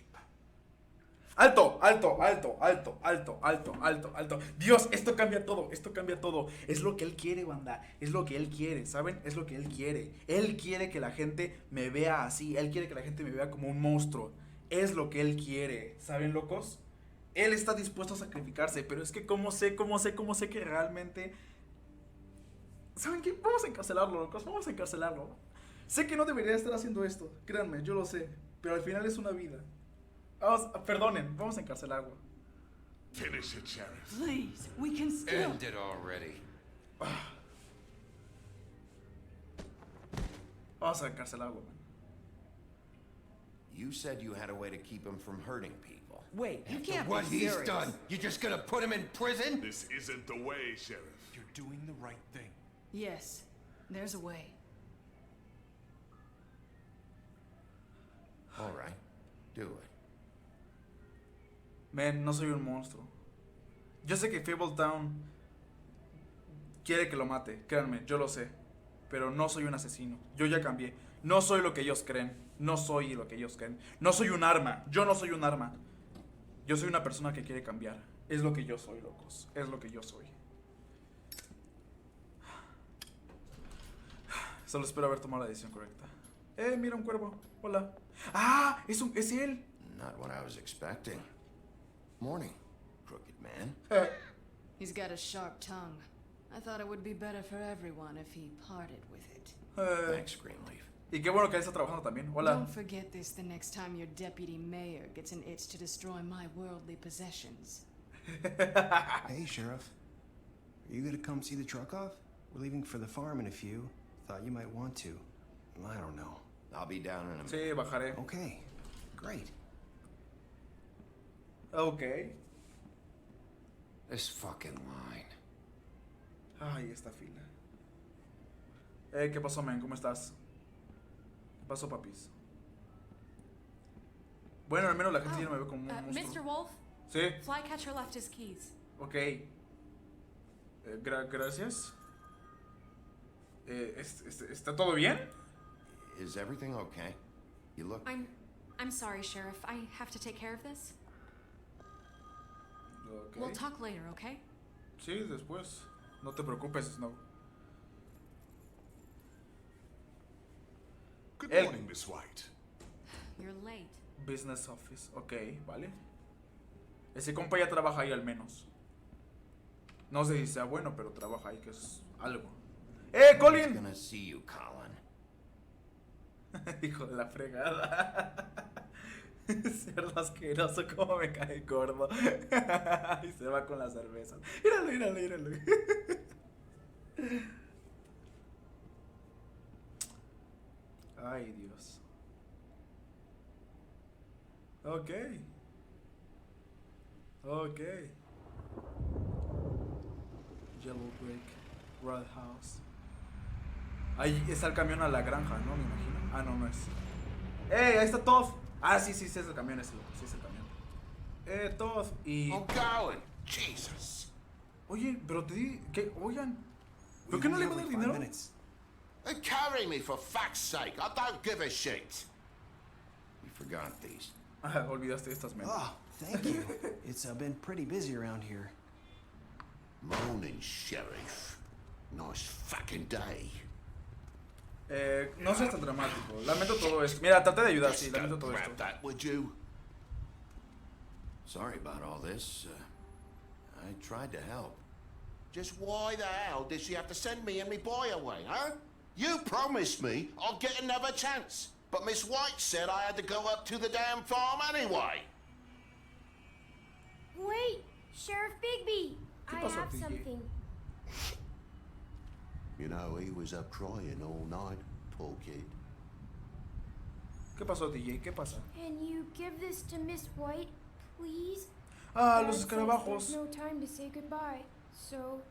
Alto, alto, alto, alto, alto, alto, alto, alto. Dios, esto cambia todo, esto cambia todo. Es lo que él quiere, banda. Es lo que él quiere, ¿saben? Es lo que él quiere. Él quiere que la gente me vea así. Él quiere que la gente me vea como un monstruo. Es lo que él quiere, ¿saben, locos? Él está dispuesto a sacrificarse, pero es que cómo sé que realmente... ¿Saben qué? Vamos a encarcelarlo, locos, vamos a encarcelarlo. Sé que no debería estar haciendo esto, créanme, yo lo sé. Pero al final es una vida. Perdonen, vamos a encarcelarlo. Finish it, Sheriff. Please, we can still. End it already. Vamos a encarcelarlo, man. You said you had a way to keep him from hurting people. Wait, you After can't what be he's serious. done. You're just gonna put him in prison? This isn't the way, Sheriff. You're doing the right thing. Yes, there's a way. All right, do it. Men, no soy un monstruo. Yo sé que Fabletown quiere que lo mate, créanme, yo lo sé. Pero no soy un asesino, yo ya cambié. No soy lo que ellos creen, no soy lo que ellos creen. No soy un arma, yo no soy un arma. Yo soy una persona que quiere cambiar. Es lo que yo soy, locos, es lo que yo soy. Solo espero haber tomado la decisión correcta. Mira un cuervo, hola. Ah, es él. Not what I was expecting. Morning, crooked man. He's got a sharp tongue. I thought it would be better for everyone if he parted with it. Thanks, Greenleaf. Y qué bueno que él está trabajando también. Hola. Don't forget this the next time your deputy mayor gets an itch to destroy my worldly possessions. Hey, Sheriff. Are you gonna come see the truck off? We're leaving for the farm in a few. Thought you might want to. I don't know. I'll be down in a minute. Sí, bajaré. Okay, great. Ok. This fucking line. Ay, esta fila. ¿Qué pasó, men? ¿Cómo estás? ¿Qué pasó, papis? Bueno, al menos la gente ya no me ve como un monstruo. Mr. Wolf? Sí. Flycatcher left his keys. Ok. Gracias. ¿Está todo bien? Is everything okay? You look... I'm sorry, Sheriff. I have to take care of this. Okay. We'll talk later, okay? Sí, después. No te preocupes, Snow. Good morning, Miss White. You're late. Business office. Ok, vale. Ese compa ya trabaja ahí al menos. No sé si sea bueno, pero trabaja ahí, que es algo. Colin! Gonna see you, Colin. Hijo de la fregada. Cerdo asqueroso, como me cae gordo. Y se va con la cerveza. Míralo. Ay, Dios. Ok. Yellow Brick Roadhouse. Ahí está el camión a la granja, ¿no? Me imagino. Ah, no es. Ahí está Todd. Ah, sí, es el camión, sí es el camión. Todd y... I'm going. Jesus. Oye, pero te di... ¿Qué? Oigan. ¿Por qué no le va a dar dinero? They carry me, for fuck's sake. I don't give a shit. You forgot these. Ah, olvidaste estas, men. Oh, thank you. It's been pretty busy around here. Morning, Sheriff. Nice fucking day. No seas tan dramático. Lamento todo esto. Mira, traté de ayudar, sí, lamento todo esto. Grab that, would you? Sorry about all this. I tried to help. Just why the hell did she have to send me and me boy away, huh? You promised me I'll get another chance. But Miss White said I had to go up to the damn farm anyway. Wait, Sheriff Bigby. I pasó, have Bigby? something. You know, he was up crying all night, poor kid. ¿Qué pasó, DJ? ¿Qué pasa? Can you give this to Miss White, please? Ah, Dad los says escarabajos. there's no time to say goodbye, so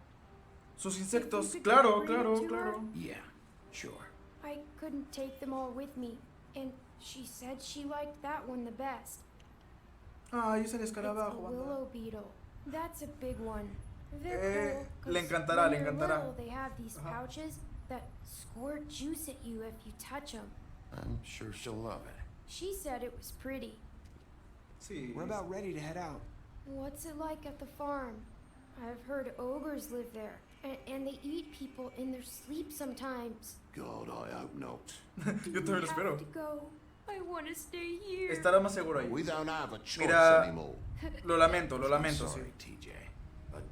Sus insectos. If you could Claro, bring it claro, to claro. Yeah, sure. I couldn't take them all with me, and she said she liked that one the best. Ay, es el It's a escarabajo, banda. willow beetle. That's a big one. They're cool, le 'cause encantará, when le they're encantará. little, they have these Ajá. pouches that squirt juice at you if you touch them. I'm sure she'll love it. She said it was pretty. Sí. We're about ready to head out. What's it like at the farm? I've heard ogres live there, and they eat people in their sleep sometimes. God, I hope not. Yo también lo espero. I have to go. I want to stay here. Estará más seguro ahí. We don't have a choice Mira, anymore. lo lamento, I'm sí. sorry, TJ. But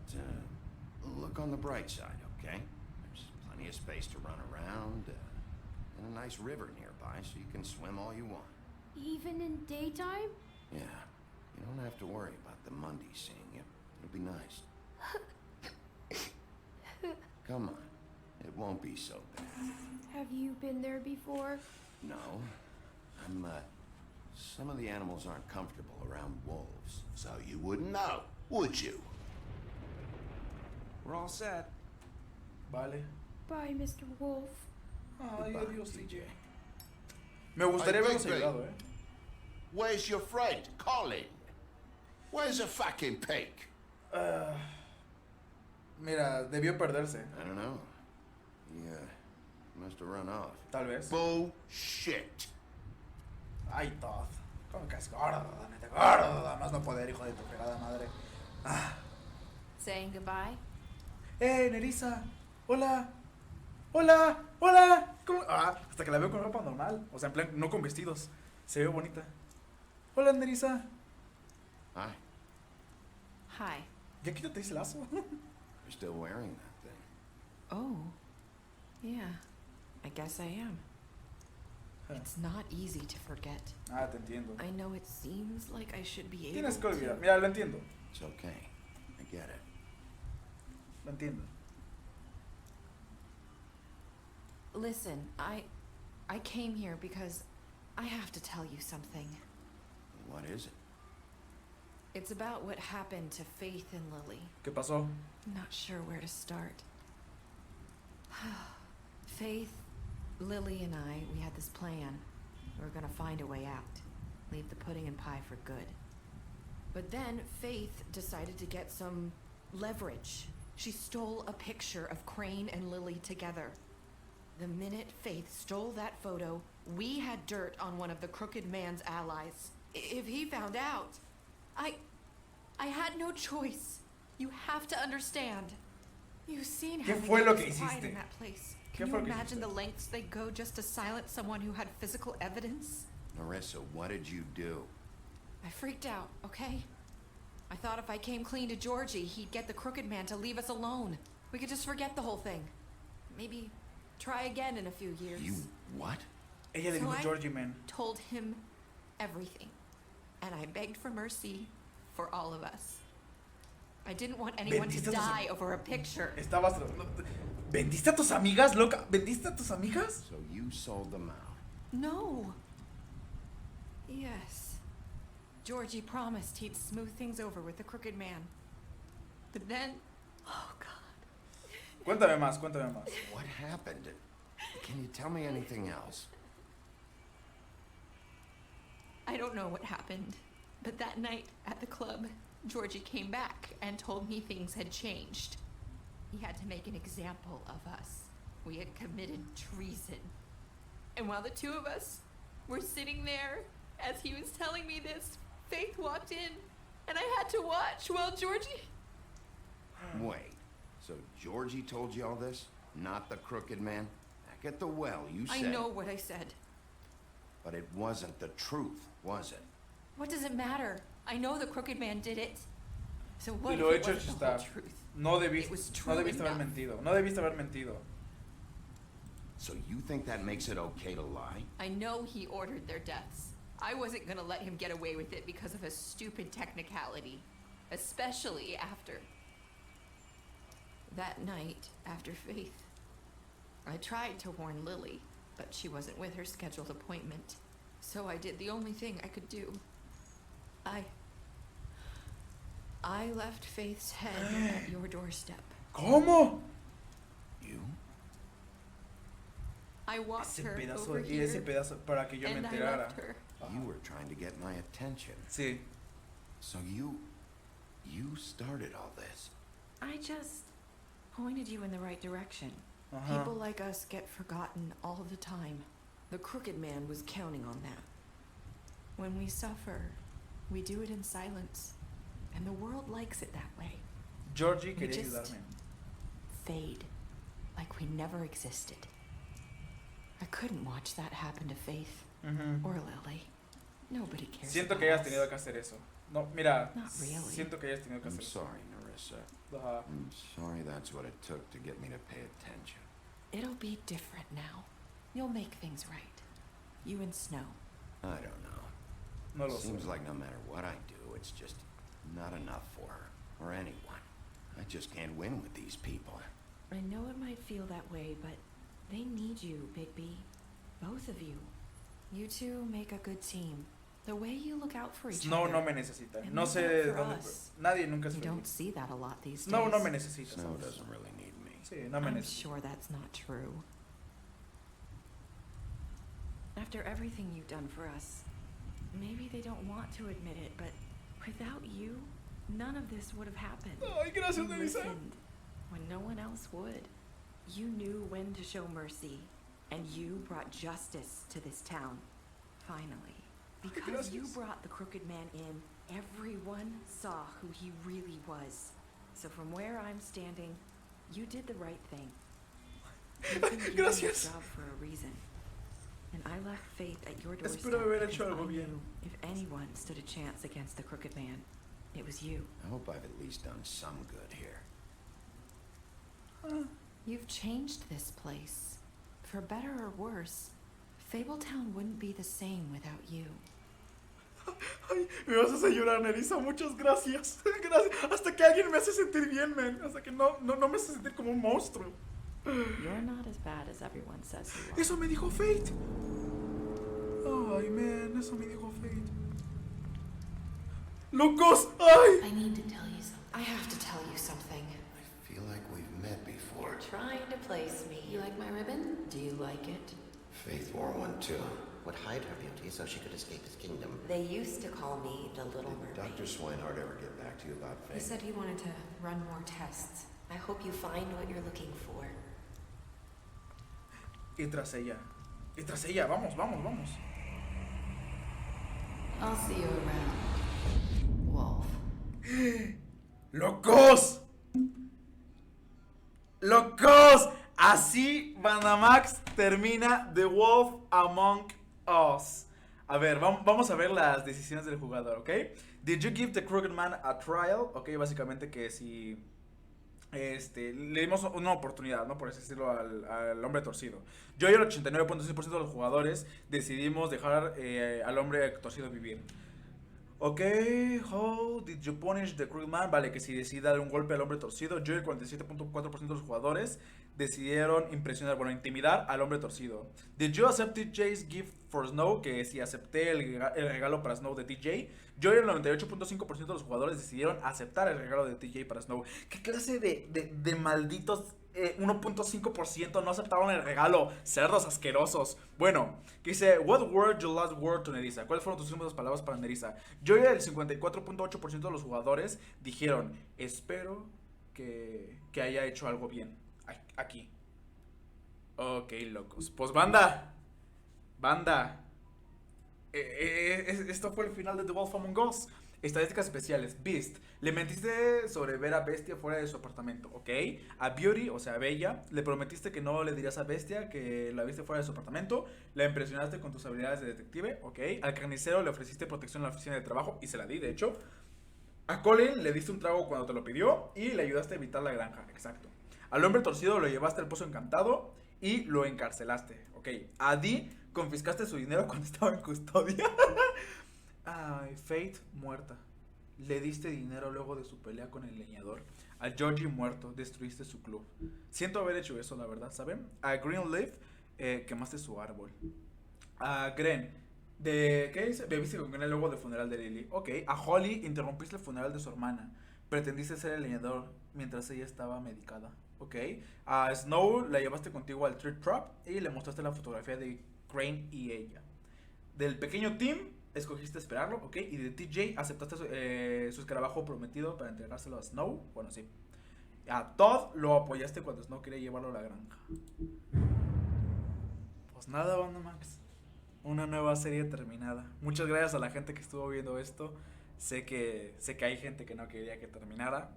look on the bright side, okay? There's plenty of space to run around, and a nice river nearby, so you can swim all you want. Even in daytime? Yeah, you don't have to worry about the Monday seeing you. It'll be nice. Come on, it won't be so bad. Have you been there before? No, some of the animals aren't comfortable around wolves, so you wouldn't know, would you? We're all set. Vale. Bye, Mr. Wolf. Ay, Goodbye, adiós, TJ. Me gustaría Ay, verlos Bigby. ayudado, Where's your friend, Colin? Where's the fucking pig? Mira, debió perderse. I don't know. He must have run off. Tal vez. Bullshit. Ay, Todd. ¿Cómo que es gordo? Neta, gordo. Más no poder, hijo de tu fregada madre. Saying goodbye? Nerissa. Hola. Hola. Hola. ¿Cómo? Hasta que la veo con ropa normal. O sea, en plan, no con vestidos. Se ve bonita. Hola, Nerissa. Hi. Hi. Ya quítate ese lazo. You're still wearing that thing. Oh. Yeah. I guess I am. It's not easy to forget. Te entiendo. I know it seems like I should be able Tienes que olvidar. to. Mira, lo entiendo. It's okay. I get it. Lo entiendo. Listen, I came here because I have to tell you something. What is it? It's about what happened to Faith and Lily. ¿Qué pasó? I'm not sure where to start. Faith, Lily, and we had this plan. We were gonna find a way out. Leave the pudding and pie for good. But then Faith decided to get some leverage. She stole a picture of Crane and Lily together. The minute Faith stole that photo, we had dirt on one of the crooked man's allies. If he found out, I had no choice. You have to understand. You've seen how ¿Qué we fue get lo que this quiet hiciste? in that place. ¿Qué Can you fue lo que imagine hiciste? the lengths they go just to silence someone who had physical evidence? Marissa, what did you do? I freaked out, okay? I thought if I came clean to Georgie, he'd get the crooked man to leave us alone. We could just forget the whole thing. Maybe try again in a few years. You what? Ella le So dijo I Georgie, man. told him everything. And I begged for mercy for all of us. I didn't want anyone to ¿Vendiste a tus die over a picture. Estabas. ¿Vendiste a tus amigas, loca? ¿Vendiste a tus amigas? So you sold them out. No. Yes. Georgie promised he'd smooth things over with the crooked man. But then, oh God. Cuéntame más, cuéntame más. What happened? Can you tell me anything else? I don't know what happened, but that night at the club, Georgie came back and told me things had changed. He had to make an example of us. We had committed treason. And while the two of us were sitting there, as he was telling me this, Faith walked in, and I had to watch while Georgie... Wait, so Georgie told you all this? Not the crooked man? Back at the well, you said... I know what I said. But it wasn't the truth, was it? What does it matter? I know the crooked man did it. So what Y if lo it hecho wasn't es the whole estar. truth? No It debiste, was no true debiste haber enough. mentido. No debiste haber mentido. So you think that makes it okay to lie? I know he ordered their deaths. I wasn't gonna let him get away with it because of a stupid technicality. Especially after... that night, after Faith. I tried to warn Lily, but she wasn't with her scheduled appointment. So I did the only thing I could do. I left Faith's head at your doorstep. ¿Cómo? You? I walked Ese her pedazo over y ese here, pedazo para que yo me and I enterara. left her. You were trying to get my attention. Sí. So you started all this. I just pointed you in the right direction. People like us get forgotten all the time. The Crooked Man was counting on that. When we suffer, we do it in silence. And the world likes it that way. Georgie We quería just ayudarme. fade. Like we never existed. I couldn't watch that happen to Faith. Or Lily. Nobody cares. Siento que hayas tenido que hacer eso. No, mira. Not really. Siento que hayas tenido que I'm hacer eso. sorry, Narissa. Ajá. I'm sorry that's what it took to get me to pay attention. It'll be different now. You'll make things right. You and Snow. I don't know. No lo sé. Seems like no matter what I do, it's just not enough for her or anyone. I just can't win with these people. I know it might feel that way, but they need you, Bigby. Both of you. You two make a good team. The way you look out for each Snow other. no me necesita. And No look sé out for dónde. us. Nadie nunca es You feliz. don't see that a lot these days. Snow no me necesita. Snow ¿sabes? doesn't really need me. Sí, no me I'm necesita. sure that's not true. After everything you've done for us, maybe they don't want to admit it, but without you, none of this would have happened. Ay, gracias, You Melissa. listened when no one else would. You knew when to show mercy, and you brought justice to this town. Finally. Because you gracias. brought the Crooked Man in, everyone saw who he really was. So from where I'm standing, you did the right thing. You've been doing your Gracias. job for a reason. And I left Faith at your doorstep Espero haber because hecho algo I bien. knew if anyone stood a chance against the Crooked Man, it was you. I hope I've at least done some good here. You've changed this place. For better or worse, Fabletown wouldn't be the same without you. Ay, me vas a hacer llorar, Nerissa. Muchas gracias. Gracias. Hasta que alguien me hace sentir bien, man. Hasta que no me hace sentir como un monstruo. You're not as bad as everyone says you are. Eso me dijo Fate. Ay, man. Eso me dijo Fate. ¡Locos! ¡Ay! I need to tell you something. I have to tell you something. I feel like we've met before. Trying to place me. You like my ribbon? Do you like it? Faith wore one too. Would hide her beauty so she could escape his kingdom. They used to call me the Little Did Mermaid. Dr. Swinehart ever get back to you about He Faith? said he wanted to run more tests. I hope you find what you're looking for. Y tras ella. Y tras ella. Vamos, vamos, vamos. I'll see you around, Wolf. ¡Locos! ¡Locos! Así Bandamax termina The Wolf Among Us. A ver, vamos a ver las decisiones del jugador, ¿ok? Did you give the Crooked Man a trial? Ok, básicamente que si... le dimos una oportunidad, ¿no? Por así decirlo, al hombre torcido. Yo y el 89.6% de los jugadores decidimos dejar al hombre torcido vivir. Ok, how did you punish the Crooked Man? Vale, que si decide darle un golpe al hombre torcido. Yo y el 47.4% de los jugadores decidieron intimidar al hombre torcido. Did you accept TJ's gift for Snow? Que si acepté el regalo para Snow de TJ. Yo y el 98.5% de los jugadores decidieron aceptar el regalo de TJ para Snow. ¿Qué clase de malditos 1.5% no aceptaron el regalo? Cerdos asquerosos. Bueno, que dice, what were your last word to Nerissa? ¿Cuáles fueron tus últimas palabras para Nerissa? Yo y el 54.8% de los jugadores dijeron, espero que haya hecho algo bien aquí. Ok, locos. Pues banda. Esto fue el final de The Wolf Among Us. Estadísticas especiales. Beast. Le mentiste sobre ver a Bestia fuera de su apartamento, ¿ok? A Beauty, o sea, a Bella, le prometiste que no le dirías a Bestia que la viste fuera de su apartamento. La impresionaste con tus habilidades de detective, ¿ok? Al carnicero le ofreciste protección en la oficina de trabajo y se la di, de hecho. A Colin le diste un trago cuando te lo pidió y le ayudaste a evitar la granja, exacto. Al hombre torcido lo llevaste al pozo encantado y lo encarcelaste, ¿ok? A Dee confiscaste su dinero cuando estaba en custodia. Ay, Faith muerta. Le diste dinero luego de su pelea con el leñador. A Georgie muerto, destruiste su club. Siento haber hecho eso, la verdad, ¿saben? A Greenleaf, quemaste su árbol. A Gren, ¿qué dice? Bebiste con Gren luego del funeral de Lily. Ok. A Holly, interrumpiste el funeral de su hermana. Pretendiste ser el leñador mientras ella estaba medicada. Ok. A Snow, la llevaste contigo al Tree Trap y le mostraste la fotografía de Crane y ella. Del pequeño Tim, escogiste esperarlo, ok. Y de TJ, aceptaste su escarabajo prometido para entregárselo a Snow. Bueno, sí. A Todd lo apoyaste cuando no quería llevarlo a la granja. Pues nada, banda Max. Una nueva serie terminada. Muchas gracias a la gente que estuvo viendo esto. Sé que hay gente que no quería que terminara.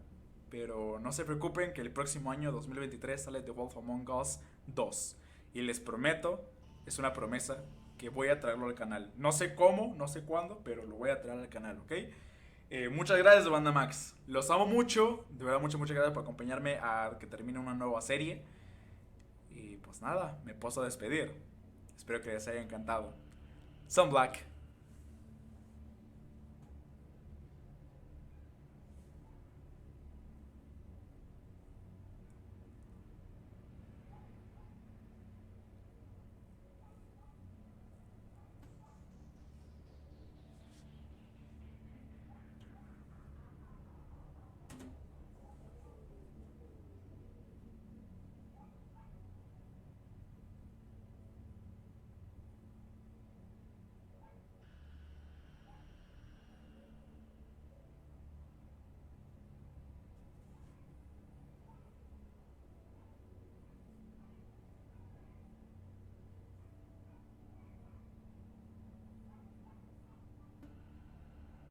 Pero no se preocupen que el próximo año 2023 sale The Wolf Among Us 2. Y les prometo, es una promesa, que voy a traerlo al canal. No sé cómo, no sé cuándo, pero lo voy a traer al canal, ¿ok? Muchas gracias, banda Max. Los amo mucho. De verdad, muchas gracias por acompañarme a que termine una nueva serie. Y pues nada, me paso a despedir. Espero que les haya encantado. Sun Black.